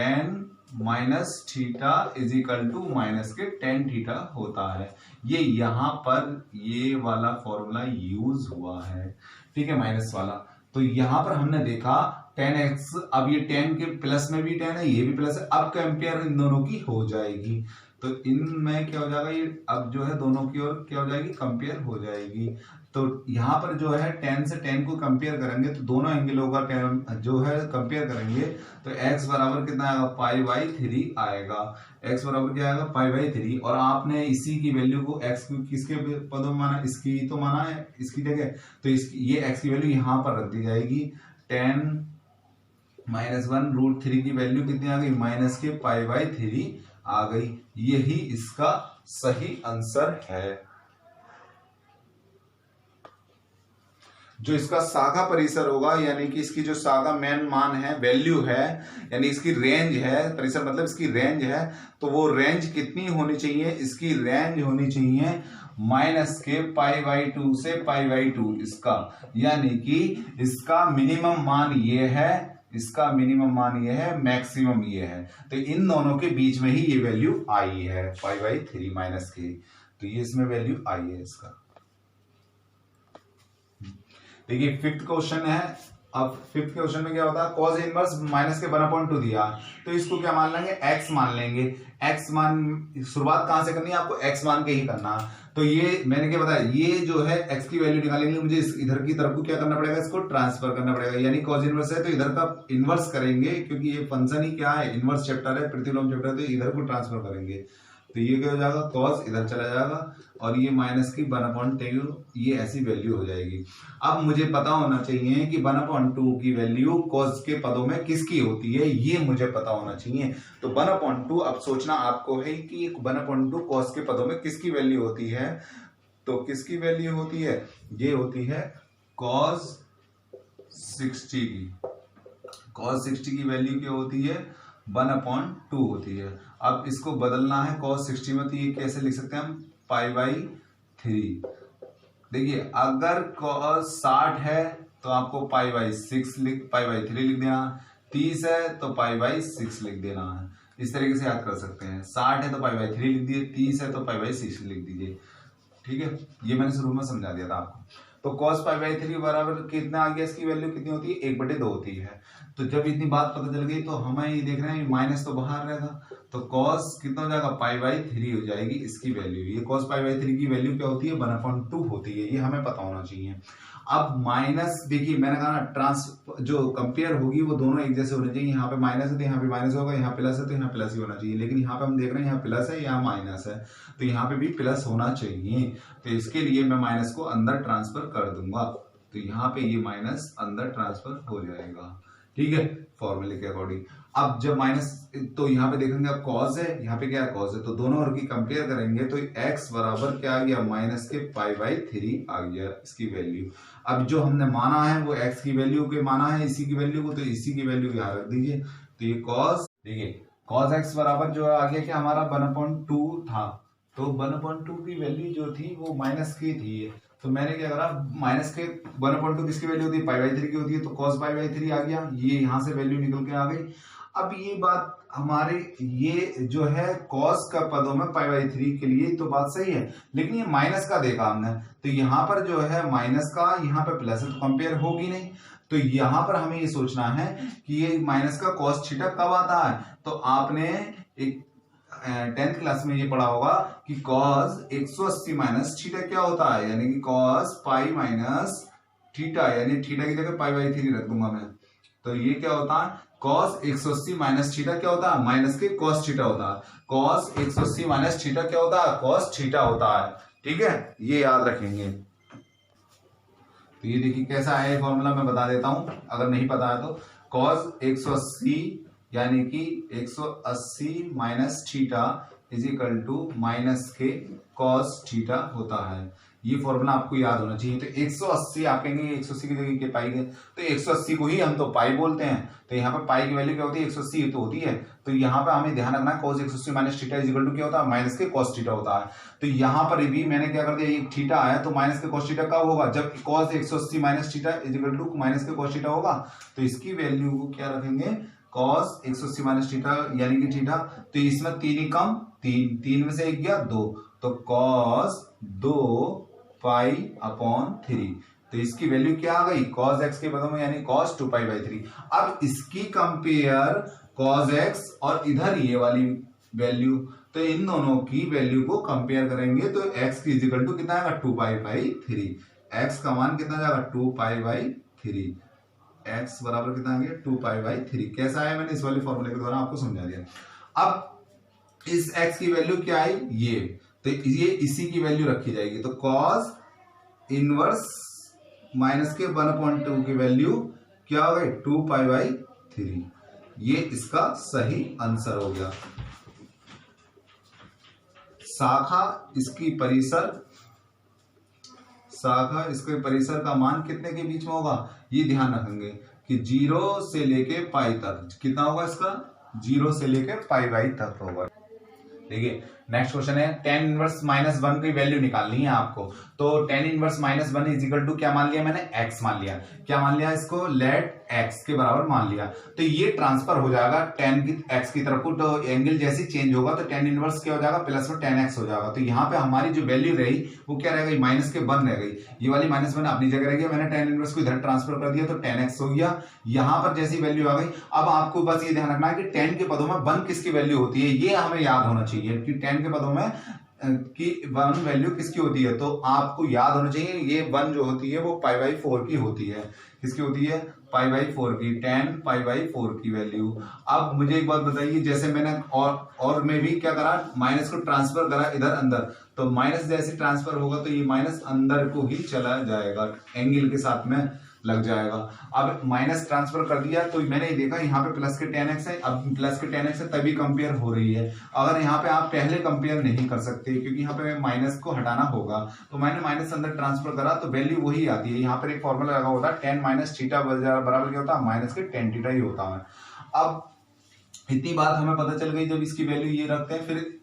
is equal to minus के tan θ होता है। ये यहां पर ये वाला फॉर्मूला यूज हुआ है, ठीक है, माइनस वाला। तो यहां पर हमने देखा tan x, अब ये tan के प्लस में भी tan है, ये भी प्लस है, अब कंपेयर इन दोनों की हो जाएगी। तो इनमें क्या हो जाएगा, ये अब जो है दोनों की ओर क्या हो जाएगी, कंपेयर हो जाएगी। तो यहाँ पर जो है tan से tan को कंपेयर करेंगे तो दोनों एंगलों का tan जो है कंपेयर करेंगे तो x बराबर कितना आएगा, π/3 आएगा। x बराबर क्या आएगा, π/3। और आपने इसी की वैल्यू को x को किसके पदों में माना, इसकी तो माना है इसकी जगह, तो इसकी ये x की वैल्यू यहाँ पर रख दी जाएगी। tan -1√3 की वैल्यू कितनी आ गई, माइनस के π/3 आ गई। यही इसका सही आंसर है। जो इसका शाखा परिसर होगा, यानी कि इसकी जो शाखा मेन मान है, वैल्यू है, यानी इसकी रेंज है, परिसर मतलब इसकी रेंज है, तो वो रेंज कितनी होनी चाहिए, इसकी रेंज होनी चाहिए माइनस के π/2 से π/2 इसका, यानी कि इसका मिनिमम मान ये है, इसका मिनिमम मान ये है, मैक्सिमम ये है, तो इन दोनों के बीच में ही ये वैल्यू आई है π/3 माइनस के, तो ये इसमें वैल्यू आई है इसका। देखिए फिफ्थ क्वेश्चन है। अब फिफ्थ क्वेश्चन में क्या होता है, cos इनवर्स माइनस के 1/2 दिया, तो इसको क्या मान लेंगे, x मान लेंगे। x मान शुरुआत कहां से करनी है, आपको x मान के ही करना। तो ये मैंने क्या बताया, ये जो है x की वैल्यू निकालने के लिए मुझे इधर की तरफ को क्या करना पड़ेगा, इसको ट्रांसफर करना पड़ेगा। यानी cos इनवर्स है तो इधर का इनवर्स करेंगे, क्योंकि ये फंक्शन ही क्या है, इनवर्स चैप्टर है, प्रतिलोम चैप्टर है, तो इधर को ट्रांसफर करेंगे। तो ये क्या हो जाएगा, cos इधर चला जाएगा और ये माइनस की 1/2 ये ऐसी वैल्यू हो जाएगी। अब मुझे पता होना चाहिए कि 1/2 की वैल्यू cos के पदों में किसकी होती है, ये मुझे पता होना चाहिए। तो 1/2 अब सोचना आपको है कि 1/2 cos के पदों में किसकी वैल्यू होती है। तो किसकी वैल्यू होती है, ये होती है cos 60 की। cos 60 की वैल्यू क्या होती है, 1/2 होती है। अब इसको बदलना है cos 60 में, तो ये कैसे लिख सकते हैं हम, π/3। देखिए अगर cos 60 है तो आपको π/3 लिख देना, 30 है तो π/6 लिख देना है। इस तरीके से याद कर सकते हैं, 60 है तो π/3 लिख दिए, 30 है तो π/6 लिख दीजिए। ठीक है, ये मैंने शुरू में समझा दिया था आपको। तो cos π/3 बराबर कितना आ गया, इसकी वैल्यू कितनी होती है, 1/2 होती है। तो जब इतनी बात पता चल गई तो हमें ये देख रहे हैं माइनस तो बाहर रहेगा, तो cos कितना हो जाएगा, π/3 हो जाएगी इसकी वैल्यू। ये cos π/3 की वैल्यू क्या होती है, 1/2 होती है, ये हमें पता होना चाहिए। अब माइनस, देखिए मैंने कहा ना, जो कंपेयर होगी वो दोनों एक जैसे होने चाहिए। यहाँ पे माइनस है तो यहाँ पे माइनस होगा, यहाँ प्लस है तो यहाँ प्लस ही होना चाहिए। लेकिन यहाँ पे हम देख रहे हैं यहाँ प्लस है, यहाँ माइनस है, तो यहाँ पे भी प्लस होना चाहिए। तो इसके लिए मैं माइनस को अंदर ट्रांसफर कर दूंगा, तो यहाँ पे ये माइनस अंदर ट्रांसफर हो जाएगा। ठीक है, फॉर्मूले के अकॉर्डिंग। अब जब माइनस, तो यहाँ पे देखेंगे अब cos है, यहाँ पे क्या है, cos है, तो दोनों और की कंपेयर करेंगे तो x बराबर क्या आ गया, माइनस के π/3 आ गया इसकी वैल्यू। अब जो हमने माना है वो x की वैल्यू के माना है, इसी की वैल्यू को, तो इसी की वैल्यू यहाँ रख दीजिए। तो ये cos, देखिए cos x बराबर जो आ गया कि हमारा 1/2 था, तो 1/2 की वैल्यू जो थी वो माइनस की थी। तो मैंने क्या करा, माइनस के 1/2 किसकी वैल्यू होती है, π/3 की होती है, तो cos π/3 आ गया, ये यहाँ से वैल्यू निकल के आ गई। अब ये बात हमारे, ये जो है cos का पदों में π/3 के लिए तो बात सही है, लेकिन ये माइनस का देखा हमने, तो यहाँ पर जो है माइनस का, यहाँ पे प्लस है, तो कंपेयर होगी नहीं। तो यहाँ पर हमें ये सोचना है कि ये माइनस का cos थीटा कब आता है। तो आपने एक 10th क्लास में ये पढ़ा होगा कि cos 180 माइनस थीटा क्या होता है, यानी कि cos पाई माइनस थीटा, यानी थीटा की जगह π/3 रख दूंगा मैं। तो ये क्या होता है, cos 180 माइनस थीटा क्या होता है, माइनस के cos थीटा होता है। cos 180 माइनस थीटा क्या होता है, cos थीटा होता है। ठीक है, ये याद रखेंगे। तो ये देखिए कैसा है फॉर्मूला, मैं बता देता हूं अगर नहीं पता है तो। cos 180 यानी कि 180 minus theta is equal to minus के cos थीटा होता है। ये फॉर्मूला आपको याद होना चाहिए। तो 180 आप कहेंगे 180 की जगह के पाई के, तो 180 को ही हम तो पाई बोलते हैं। तो यहाँ पे पाई की वैल्यू क्या होती है, 180 तो होती है। तो यहाँ पे हमें ध्यान रखना है cos 180 minus theta is equal to क्या होता है, माइनस के cos थीटा होता है। तो यहाँ पर भी मैंने क्या कर दिया, एक थीटा आया तो माइनस के cos थीटा कब होगा, जब cos 180 minus theta is equal to minus के cos थीटा होगा। तो इसकी वैल्यू को क्या रखेंगे, cos 180 माइनस थीटा यानी कि थीटा, तो इसमें 3 ही कम, 3 में से 1 गया 2, तो cos 2 π/3। तो इसकी वैल्यू क्या आ गई, cos x के पदों में यानी cos 2π/3। अब इसकी कंपेयर cos x और इधर ये वाली वैल्यू, तो तो इन दोनों की वैल्यू को कंपेयर करेंगे तो x की इजिकल टू कितना आएगा 2π/3। x का मान कितना जाएगा 2π/3। x बराबर कितना आ गया 2π/3। कैसा आया मैंने इस वाले फॉर्मूले के द्वारा आपको समझा दिया। अब इस x की वैल्यू क्या आई ये, तो ये इसी की वैल्यू रखी जाएगी। तो cos इनवर्स माइनस के 1/2 की वैल्यू क्या हो गई 2π/3। ये इसका सही आंसर हो गया। शाखा इसके परिसर का मान कितने के बीच में होगा, ये ध्यान रखेंगे कि 0 से लेके पाई तक कितना होगा इसका, 0 से लेके पाई तक होगा। देखिए नेक्स्ट क्वेश्चन है tan इनवर्स -1 की वैल्यू निकालनी है आपको। तो tan inverse -1 is equal to क्या मान लिया मैंने, x मान लिया। क्या मान लिया इसको, लेट x के बराबर मान लिया। तो ये ट्रांसफर हो जाएगा tan की x की तरफ को, तो एंगल जैसे चेंज होगा तो tan इनवर्स क्या हो जाएगा प्लस में tan x हो जाएगा। तो यहाँ पे हमारी जो वैल्यू रही वो क्या रह गई, माइनस के 1 रह गई। ये वाली -1 अपनी जगह रह गई, मैंने tan इनवर्स को इधर ट्रांसफर कर दिया तो tan x हो गया। यहाँ पर जैसी वैल्यू आ गई। अब आपको बस ये ध्यान रखना है कि tan के पदों में 1 किसकी वैल्यू होती है, ये हमें याद होना चाहिए कि tan के पदों में कि 1 वैल्यू किसकी होती है। तो आपको याद होना चाहिए ये 1 जो होती है वो π/4 की होती है। किसकी होती है, π/4 की, tan π/4 की वैल्यू। अब मुझे एक बात बताइए, जैसे मैंने और में भी क्या करा, माइनस को ट्रांसफर करा इधर अंदर, तो माइनस जैसे ट्रांसफर होगा तो ये माइनस अंदर को ही चला जाएगा, एंगल के साथ में लग जाएगा। अब माइनस ट्रांसफर कर दिया तो मैंने देखा यहाँ पे प्लस के tan x है, अब प्लस के tan x है तभी कंपेयर हो रही है। अगर यहाँ पे आप पहले कंपेयर नहीं कर सकते क्योंकि यहाँ पे माइनस को हटाना होगा, तो मैंने माइनस अंदर ट्रांसफर करा तो वैल्यू वही आती है। यहाँ पर एक फॉर्मूला लगा होता है tan माइनस थीटा बराबर क्या होता है, माइनस के tan थीटा ही होता है। अब इतनी बात हमें पता चल गई, जब इसकी वैल्यू ये रखते हैं फिर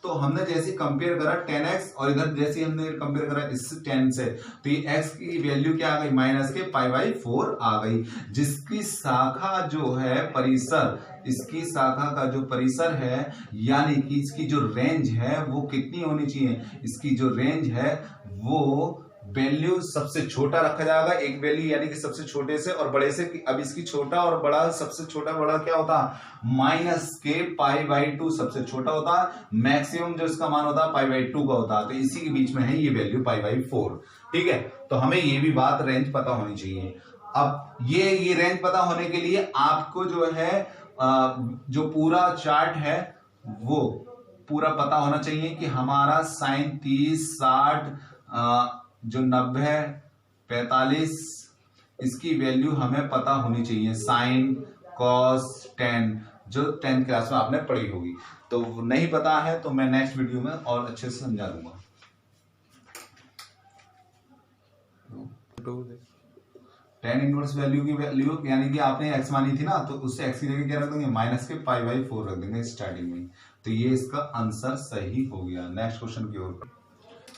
तो हमने जैसे कंपेयर करा tan x और इधर जैसे हमने कंपेयर करा इस tan से, तो ये x की वैल्यू क्या आ गई, माइनस के π/4 आ गई। जिसकी शाखा जो है परिसर, इसकी शाखा का जो परिसर है यानी कि इसकी जो रेंज है वो कितनी होनी चाहिए, इसकी जो रेंज है वो वैल्यू सबसे छोटा रखा जाएगा, एक वैल्यू यानी कि सबसे छोटे से और बड़े से। अब इसकी छोटा और बड़ा, सबसे छोटा बड़ा क्या होता है, माइनस के π/2 सबसे छोटा होता है, मैक्सिमम जो इसका मान होता है π/2 का होता है। तो इसी के बीच में है ये वैल्यू π/4। ठीक है, तो हमें ये भी बात रेंज पता होनी चाहिए। अब ये रेंज पता होने के लिए आपको जो है जो पूरा चार्ट है वो पूरा पता होना चाहिए कि हमारा sin 30 60 जो 90 45 इसकी वैल्यू हमें पता होनी चाहिए। साइन कॉस tan जो 10th क्लास में आपने पढ़ी होगी, तो नहीं पता है तो मैं नेक्स्ट वीडियो में और अच्छे से समझा दूंगा। tan इनवर्स वैल्यू की वैल्यू यानी कि आपने x मानी थी ना, तो उससे x की जगह क्या रख देंगे, माइनस के π/4 रख देंगे स्टार्टिंग में। तो ये इसका आंसर सही हो गया। नेक्स्ट क्वेश्चन की ओर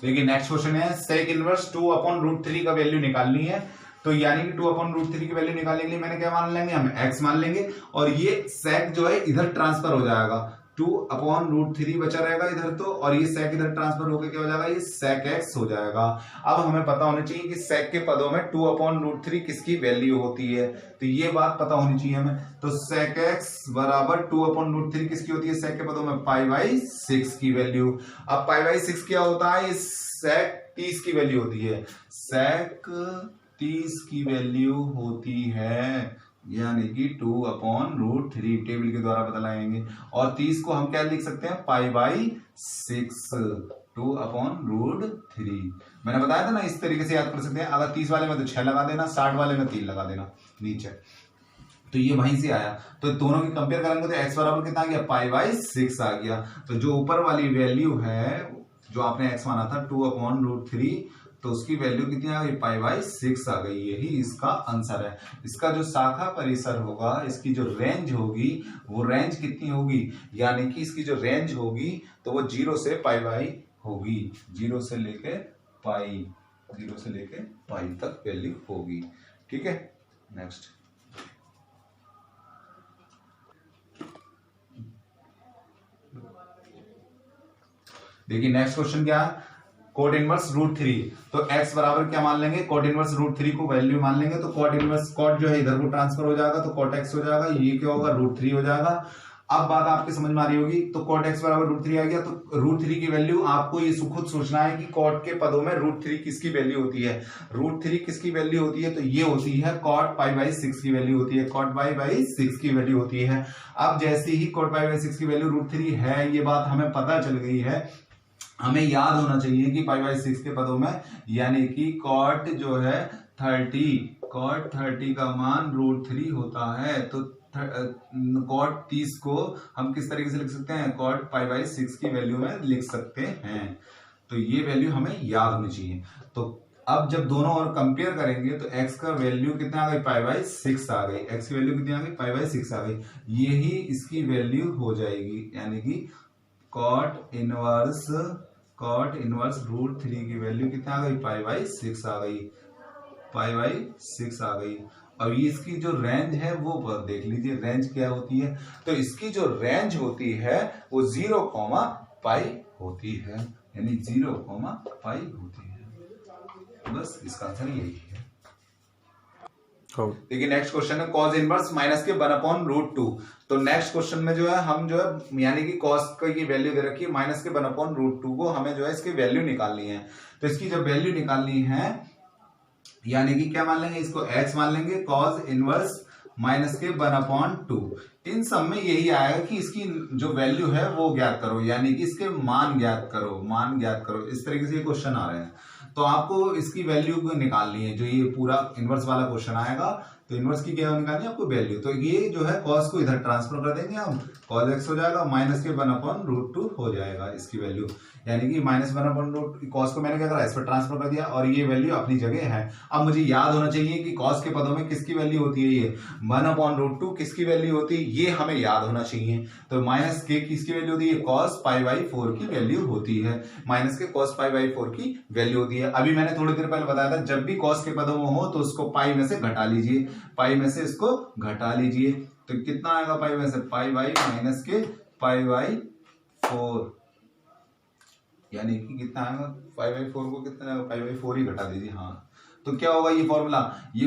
देखिए। नेक्स्ट क्वेश्चन है sec इनवर्स 2/√3 का वैल्यू निकालनी है। तो यानी कि 2/√3 की वैल्यू निकालने के लिए मैंने क्या मान लेंगे, हम x मान लेंगे और ये sec जो है इधर ट्रांसफर हो जाएगा, 2/√3 बचा रहेगा इधर तो, और ये sec इधर ट्रांसफर होकर क्या हो जाएगा, ये sec x हो जाएगा। अब हमें पता होना चाहिए कि sec के पदों में 2/√3 किसकी वैल्यू होती है, तो ये बात पता होनी चाहिए हमें। तो sec x बराबर 2/√3 किसकी होती है, sec के पदों में π/6 की वैल्यू। अब π/6 क्या होता है, ये sec 30 की वैल्यू होती है, sec 30 की वैल्यू होती है यानी कि 2/√3 टेबल के द्वारा पता लगाएंगे। और 30 को हम क्या लिख सकते हैं, π/6 2/√3। मैंने बताया था ना, इस तरीके से याद कर सकते हैं। अगर 30 वाले में तो 6 लगा देना, 60 वाले में 3 लगा देना नीचे, तो ये वहीं से आया। तो दोनों की कंपेयर करेंगे तो x बराबर कितना आ गया, π/6 आ गया। तो जो ऊपर वाली वैल्यू है जो आपने x माना था 2/√3, तो उसकी वैल्यू कितनी आ गई, π/6 आ गई। यही इसका आंसर है। इसका जो शाखा परिसर होगा, इसकी जो रेंज होगी वो रेंज कितनी होगी, यानी कि इसकी जो रेंज होगी तो वो 0 से π/, होगी, 0 से लेके π तक वैल्यू होगी। ठीक है, नेक्स्ट देखिए। नेक्स्ट क्वेश्चन क्या है, cot इनवर्स √3। तो x बराबर क्या मान लेंगे, cot इनवर्स √3 को वैल्यू मान लेंगे। तो cot इनवर्स, cot जो है इधर को ट्रांसफर हो जाएगा तो cot x हो जाएगा, ये क्या होगा, √3 हो जाएगा। अब बात आपके समझ में आ रही होगी। तो cot x बराबर √3 आ गया। तो √3 की वैल्यू आपको ये खुद सोचना है कि cot के पदों में √3 किसकी वैल्यू होती है। √3 किसकी वैल्यू होती है, तो ये होती है cot π/6 की वैल्यू होती है, cot π/6 की वैल्यू होती है। अब जैसे ही cot π/6 की वैल्यू √3 है, ये बात हमें पता चल गई है, हमें याद होना चाहिए कि π/6 के पदों में यानी कि cot जो है 30 का मान √3 होता है। तो cot 30 को हम किस तरीके से लिख सकते हैं, cot π/6 की वैल्यू में लिख सकते हैं। तो ये वैल्यू हमें याद होनी चाहिए। तो अब जब दोनों और कंपेयर करेंगे तो x का वैल्यू कितना आ गई, π/6 आ गई। x की वैल्यू कितनी आ गई, π/6 आ गई। यही इसकी वैल्यू हो जाएगी, यानी कि cot इनवर्स √3 की वैल्यू कितना आ गई, π/6 आ गई, π/6 आ गई। अब ये इसकी जो रेंज है वो देख लीजिए, रेंज क्या होती है। तो इसकी जो रेंज होती है वो 0, होती है, यानी 0, होती है। बस इसका आंसर यही है। देखिए नेक्स्ट क्वेश्चन है cos इनवर्स माइनस के 1/√2। तो नेक्स्ट क्वेश्चन में जो है हम जो है यानी कि cos की वैल्यू दे रखी है माइनस के 1/√2 को हमें जो है इसकी वैल्यू निकालनी है। तो इसकी जब वैल्यू निकालनी है यानी कि क्या मान लेंगे, इसको x मान लेंगे, cos इनवर्स माइनस के 1/2। इन सब में यही आएगा कि इसकी जो वैल्यू है वो ज्ञात करो, यानी कि इसके मान ज्ञात करो। इस तरीके से ये क्वेश्चन आ रहे हैं। तो आपको इसकी वैल्यू को निकालनी है। जो ये पूरा इनवर्स वाला क्वेश्चन आएगा तो इनवर्स की क्या निकालनी है आपको, वैल्यू। तो ये जो है cos को इधर ट्रांसफर कर देंगे हम, cos x हो जाएगा माइनस के 1/√2 हो जाएगा इसकी वैल्यू, यानी कि माइनस 1/√2। cos को मैंने क्या करा, इस पर ट्रांसफर कर दिया और ये वैल्यू अपनी जगह है। अब मुझे याद होना चाहिए कि cos के पदों में किसकी वैल्यू होती है, ये 1/√2 किसकी वैल्यू होती है, ये हमें याद होना चाहिए। तो माइनस के किसकी वैल्यू होती है, cos π/4 की वैल्यू होती है, माइनस के cos π/4 की वैल्यू होती है। अभी मैंने थोड़ी देर पहले बताया था, जब भी cos के पदों में हो तो उसको पाई में से घटा लीजिए, पाई में से इसको घटा लीजिए। तो कितना आएगा पाई में से, पाई बाई माइनस के π/4, यानी कि कितना आएगा, π/4 को कितना आएगा, π/4 ही घटा दीजिए। हाँ, तो क्या होगा ये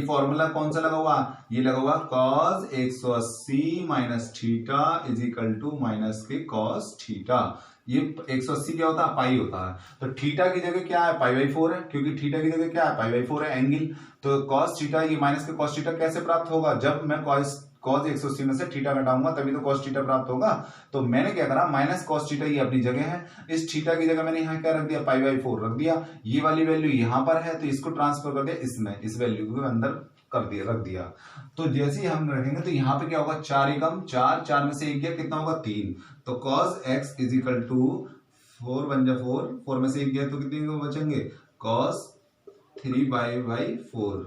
फॉर्मूला कौन सा लगा हुआ, ये लगा हुआ cos 180 minus theta is equal to minus के cos थीटा। ये 180 क्या होता है, पाई होता है। तो थीटा की जगह क्या है, π/4 है, क्योंकि थीटा की जगह क्या है, π/4 है एंगल। तो cos थीटा, ये माइनस के cos थीटा कैसे प्राप्त होगा, जब मैं cos 180 में से थीटा घटाऊंगा तभी तो cos थीटा प्राप्त होगा। तो मैंने क्या करा, माइनस cos थीटा ये अपनी जगह है, इस थीटा की जगह मैंने यहाँ क्या रख दिया, π/4 रख दिया। ये वाली वैल्यू यहाँ पर है तो इसको ट्रांसफर कर दिया इसमें, इस वैल्यू को अंदर कर दिया, रख दिया। तो जैसे ही हम रखेंगे तो यहाँ पे क्या होगा, 4 एकम 4, 4 में से 1 गया, कितना होगा 3। तो cos x is equal to 4 बन जा 4 में से 1 गया तो कितने बचेंगे, cos 3π/4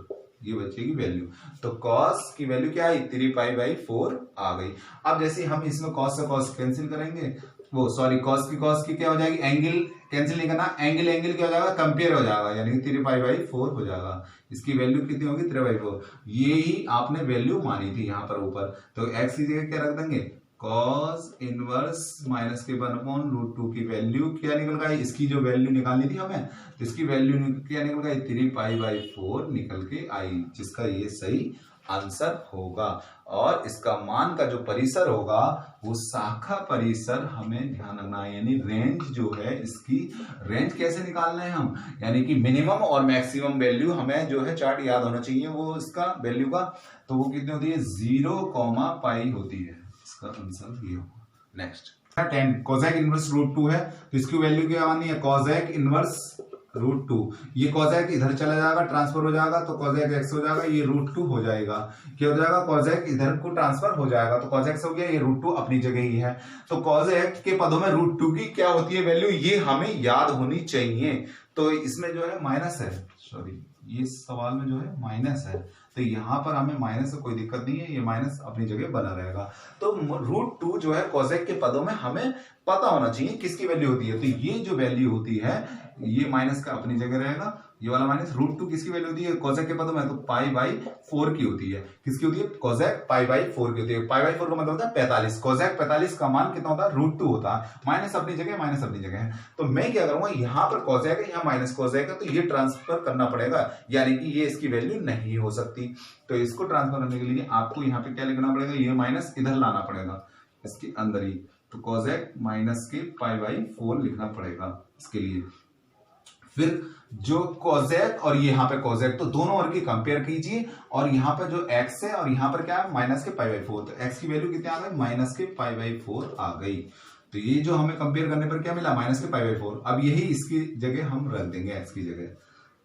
ये बचेगी वैल्यू। तो cos की वैल्यू क्या आई, 3π/4 आ गई। अब जैसे हम इसमें cos से cos कैंसिल करेंगे, वो सॉरी cos की क्या हो जाएगी, एंगल कैंसिल नहीं करना, एंगल क्या हो जाएगा, कंपेयर हो जाएगा, यानी कि 3π/4 हो जाएगा। इसकी वैल्यू कितनी होगी, 3/4। ये ही आपने वैल्यू मानी थी यहाँ पर ऊपर। तो x की जगह क्या रख देंगे, cos इनवर्स माइनस के 1/√2 की वैल्यू क्या निकल गई, इसकी जो वैल्यू निकालनी थी हमें, तो इसकी वैल्यू क्या निकल गई, 3π/4 निकल के आई, जिसका ये सही आंसर होगा। और इसका मान का जो परिसर होगा वो शाखा परिसर हमें ध्यान रखना है, यानी रेंज जो है, इसकी रेंज कैसे निकालना है हम, यानी कि मिनिमम और मैक्सिमम वैल्यू हमें जो है चार्ट याद होना चाहिए वो इसका वैल्यू का। तो वो कितनी होती है, 0, होती है। इसका आंसर ये होगा। नेक्स्ट 10 कोसेक इनवर्स √2 है, तो इसकी वैल्यू क्या आनी है, कोसेक इनवर्स √2। ये कोसेक इधर चला जाएगा, ट्रांसफर हो जाएगा, तो कोसेक x हो जाएगा, ये √2 हो जाएगा। क्या हो जाएगा, कोसेक इधर को ट्रांसफर हो जाएगा, तो कोसेक x हो गया, ये √2 अपनी जगह ही है। तो कोसेक के पदों में √2 की क्या होती है वैल्यू, ये हमें याद होनी चाहिए। तो इसमें जो है माइनस है, सॉरी ये सवाल में जो है माइनस है, तो यहाँ पर हमें माइनस से कोई दिक्कत नहीं है, ये माइनस अपनी जगह बना रहेगा। तो √2 जो है कोसेक के पदों में हमें पता होना चाहिए किसकी वैल्यू होती है। तो ये जो वैल्यू होती है ये माइनस का अपनी जगह रहेगा, ये वाला माइनस। √2 किसकी वैल्यू होती है, कोसेक के पदों में, तो π/4 की होती है। किसकी होती है, कोसेक π/4 की होती है। π/4 का मतलब होता है 45। कोसेक 45 का मान कितना होता है, √2 होता है। माइनस अपनी जगह, माइनस अपनी जगह है। तो मैं क्या करूंगा, यहाँ पर कोसेक है, यहाँ माइनस कोसेक है, तो ये ट्रांसफर करना पड़ेगा, यानी कि ये इसकी वैल्यू नहीं हो सकती। तो इसको ट्रांसफर करने के लिए आपको यहाँ पे क्या लिखना पड़ेगा, ये माइनस इधर लाना पड़ेगा, इसके अंदर ही, तो कोसेक माइनस के π/4 लिखना पड़ेगा इसके लिए। फिर जो कोसेक और यहाँ पे कोसेक, तो दोनों वर्ग की कंपेयर कीजिए, और यहाँ पे जो x है और यहाँ पर क्या है माइनस के π/4, तो x की वैल्यू कितनी आ गई माइनस के π/4 आ गई। तो ये जो हमें कंपेयर करने पर क्या मिला माइनस के π/4। अब यही इसकी जगह हम रख देंगे x की जगह,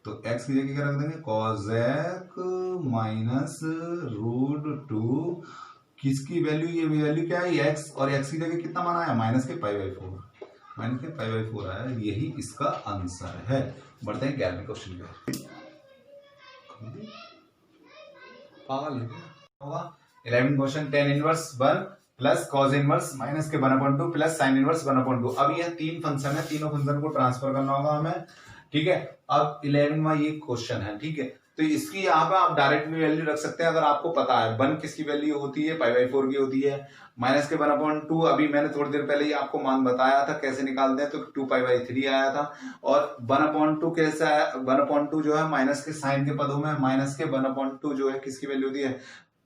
तो x की जगह क्या रख देंगे कोसेक माइनस √2, किसकी वैल्यू, ये वैल्यू क्या है x, और x की जगह कितना माना है माइनस के π/4, माइनस के π/4 आया, यही इसका आंसर है। बढ़ते हैं 11वें क्वेश्चन पे। पागल होगा 11 question, tan inverse 1 plus cos inverse minus के 1/2 प्लस sin इनवर्स 1/2। अब यह तीन फंक्शन है, तीनों फंक्शन को ट्रांसफर करना होगा हमें, ठीक है। अब 11वां ये क्वेश्चन है, ठीक है। तो इसकी यहाँ पे आप डायरेक्ट भी वैल्यू रख सकते हैं अगर आपको पता है। 1 किसकी वैल्यू होती है π/4 की होती है, माइनस के 1/2 अभी मैंने थोड़ी देर पहले ही आपको मान बताया था कैसे निकालते हैं, तो 2π/3 आया था। और 1/2 कैसे आया, 1/2 जो है माइनस के साइन के पदों में, माइनस के 1/2 जो है किसकी वैल्यू होती है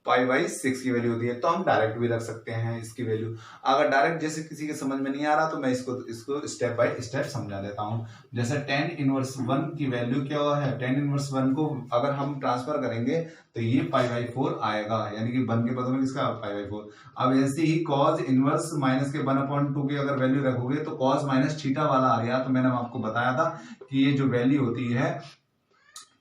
π/6 की वैल्यू होती है। तो हम डायरेक्ट भी रख सकते हैं इसकी वैल्यू। अगर डायरेक्ट जैसे किसी के समझ में नहीं आ रहा तो मैं इसको स्टेप बाय स्टेप समझा देता हूं। जैसे tan इनवर्स 1 की वैल्यू क्या है, tan इनवर्स 1 को अगर हम ट्रांसफर करेंगे तो ये π/4 आएगा, यानी कि 1 के पदों में किसका π/4। अब ऐसे ही cos इनवर्स माइनस के 1/2 की अगर वैल्यू रखोगे तो cos माइनस थीटा वाला आ गया। तो मैंने आपको बताया था कि ये जो वैल्यू होती है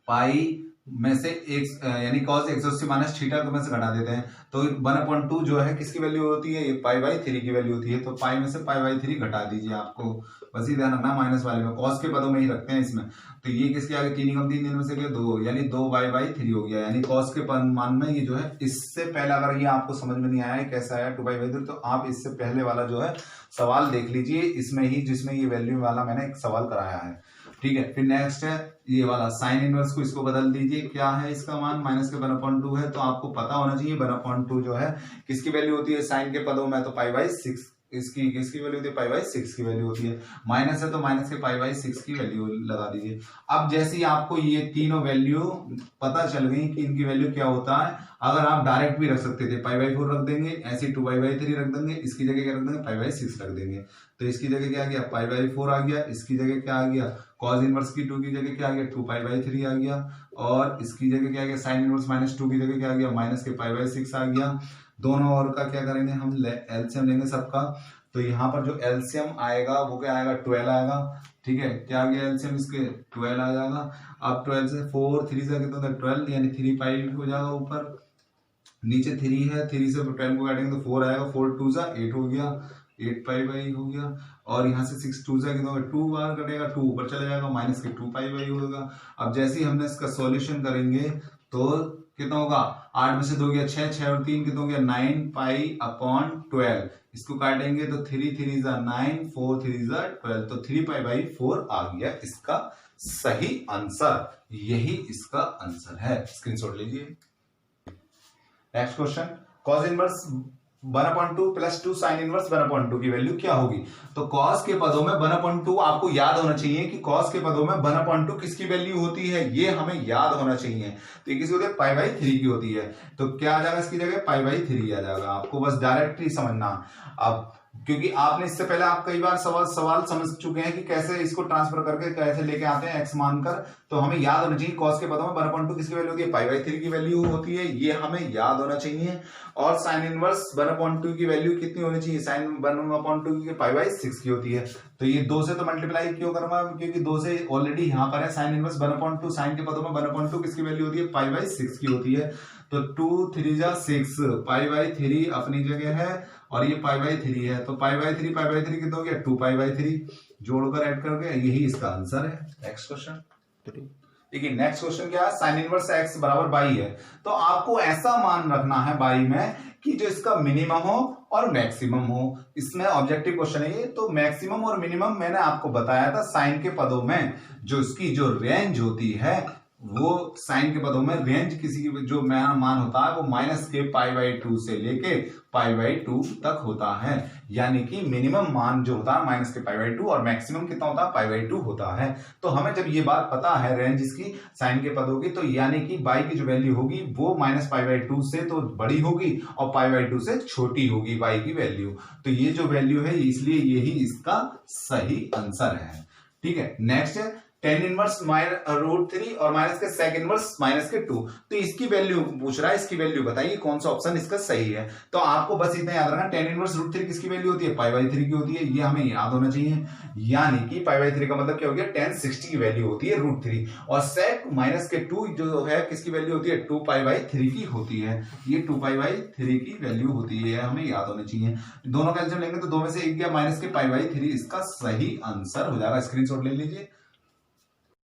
पाई में से एक, यानी cos 180 माइनस थीटा को में से घटा देते हैं, तो 1/2 जो है किसकी वैल्यू होती है, ये π/3 की वैल्यू होती है। तो पाई में से π/3 घटा दीजिए, आपको बस ही ध्यान रखना माइनस वाले में, cos के पदों में ही रखते हैं इसमें। तो ये किसके आगे 3 कम 3 में से 2, यानी 2π/3 हो गया, यानी cos के मान में ये जो है, इससे पहले अगर ये आपको समझ में नहीं आया कैसा आया 2π/3, तो आप इससे पहले वाला जो है सवाल देख लीजिए, इसमें ही जिसमें ये वैल्यू वाला मैंने एक सवाल कराया है, ठीक है। फिर नेक्स्ट है ये वाला साइन इनवर्स को, इसको बदल दीजिए, क्या है इसका मान माइनस के 1/2 है। तो आपको पता होना चाहिए 1/2 जो है किसकी वैल्यू होती है साइन के पदों में, तो π/6 इसकी किसकी वैल्यू होती है π/6 की वैल्यू होती है। माइनस है तो माइनस के π/6 की वैल्यू लगा दीजिए। अब जैसे ही आपको ये तीनों वैल्यू पता चल गई कि इनकी वैल्यू क्या होता है, अगर आप डायरेक्ट भी रख सकते थे π/4 रख देंगे, ऐसे 2π/3 रख देंगे, इसकी जगह क्या रख देंगे π/6 रख देंगे। तो इसकी जगह क्या आ गया π/4 आ गया, इसकी जगह क्या आ गया cos इनवर्स की 2 की जगह क्या आ गया 2π/3 आ गया, और इसकी जगह क्या आ गया साइन इनवर्स माइनस 2 की जगह क्या आ गया माइनस के π/6 आ गया। दोनों और का क्या करेंगे हम एलसीएम लेंगे सबका। तो यहाँ पर जो एलसीएम आएगा वो क्या आएगा 12 आएगा, ठीक है। क्या आ गया एलसीएम इसके 12 आ जाएगा। अब 12 से 4 3 से कितना था 12, यानी 3π हो जाएगा, ऊपर नीचे 3 है, 3 से 12 को काटेंगे तो 4 आएगा, 4 2 जा 8 हो गया, 8π हो गया। और यहाँ से 6 2 जा कितना होगा 2 बार कटेगा, 2 ऊपर चले जाएगा, माइनस के 2π होगा। अब जैसे ही हमने इसका सॉल्यूशन करेंगे तो कितना होगा 8 में से 2 गया 6, 6 और 3 कितना हो गया 9π/12। इसको काटेंगे तो 3 3 जा 9, 4 3 जा 12, तो 3π/4 आ गया इसका सही आंसर। यही इसका आंसर है, स्क्रीनशॉट लीजिए। Next question, cos inverse 1/2 plus 2 sine inverse 1/2 की वैल्यू क्या होगी। तो cos के पदों में 1/2 आपको याद होना चाहिए कि cos के पदों में 1/2 किसकी वैल्यू होती है, ये हमें याद होना चाहिए। तो ये किसकी होती है π/3 की होती है। तो क्या आ जाएगा इसकी जगह π/3 आ जाएगा, आपको बस डायरेक्ट ही समझना। अब क्योंकि आपने इससे पहले आप कई बार सवाल समझ चुके हैं कि कैसे इसको ट्रांसफर करके कैसे लेके आते हैं x मानकर। तो हमें याद होना चाहिए cos के पदों में 1/2 किसकी वैल्यू होती है π/3 की वैल्यू होती है, ये हमें याद होना चाहिए। और साइन इनवर्स 1/2 की वैल्यू कितनी होनी चाहिए, साइन 1/2 की π/6 की होती है। तो ये 2 से तो मल्टीप्लाई क्यों करूंगा, क्योंकि 2 से ऑलरेडी यहाँ पर है साइन इनवर्स 1/2, साइन के पदों में 1/2 किसकी वैल्यू होती है π/6 की होती है। तो 2 3 जा 6, π/3 अपनी जगह है और ये π/3 है, तो π/3 कितना हो गया 2π/3, जोड़कर ऐड करके यही इसका आंसर है। नेक्स्ट क्वेश्चन देखिए, नेक्स्ट क्वेश्चन क्या है, साइन इनवर्स x बराबर बाई है। तो आपको ऐसा मान रखना है बाई में कि जो इसका मिनिमम हो और मैक्सिमम हो। इसमें ऑब्जेक्टिव क्वेश्चन है ये। तो मैक्सिमम और मिनिमम मैंने आपको बताया था साइन के पदों में जो इसकी जो रेंज होती है वो साइन के पदों में रेंज किसी की जो मान होता है वो माइनस के π/2 से लेके π/2 तक होता है। यानी कि मिनिमम मान जो होता है माइनस के π/2 और मैक्सिमम कितना होता है π/2 होता है। तो हमें जब ये बात पता है रेंज इसकी साइन के पदों की, तो यानी कि बाई की जो वैल्यू होगी वो माइनस π/2 से तो बड़ी होगी और π/2 से छोटी होगी बाई की वैल्यू। तो ये जो वैल्यू है इसलिए यही इसका सही आंसर है। ठीक है, नेक्स्ट है tan इनवर्स √3 और माइनस के sec इनवर्स माइनस के 2। तो इसकी वैल्यू पूछ रहा है, इसकी वैल्यू बताइए कौन सा ऑप्शन इसका सही है। तो आपको बस इतना याद रखना, tan इनवर्स √3 किसकी वैल्यू होती है π/3 की होती है, ये हमें याद होना चाहिए। यानी कि π/3 का मतलब क्या हो गया, tan 60 की वैल्यू होती है √3 और sec माइनस के 2 जो है किसकी वैल्यू होती है 2π/3 की होती है। ये 2π/3 की वैल्यू होती है, हमें याद होना चाहिए। दोनों का एल्सियम लेंगे तो दो में से एक गया माइनस के π/3, इसका सही आंसर हो जाएगा। स्क्रीनशॉट ले लीजिए।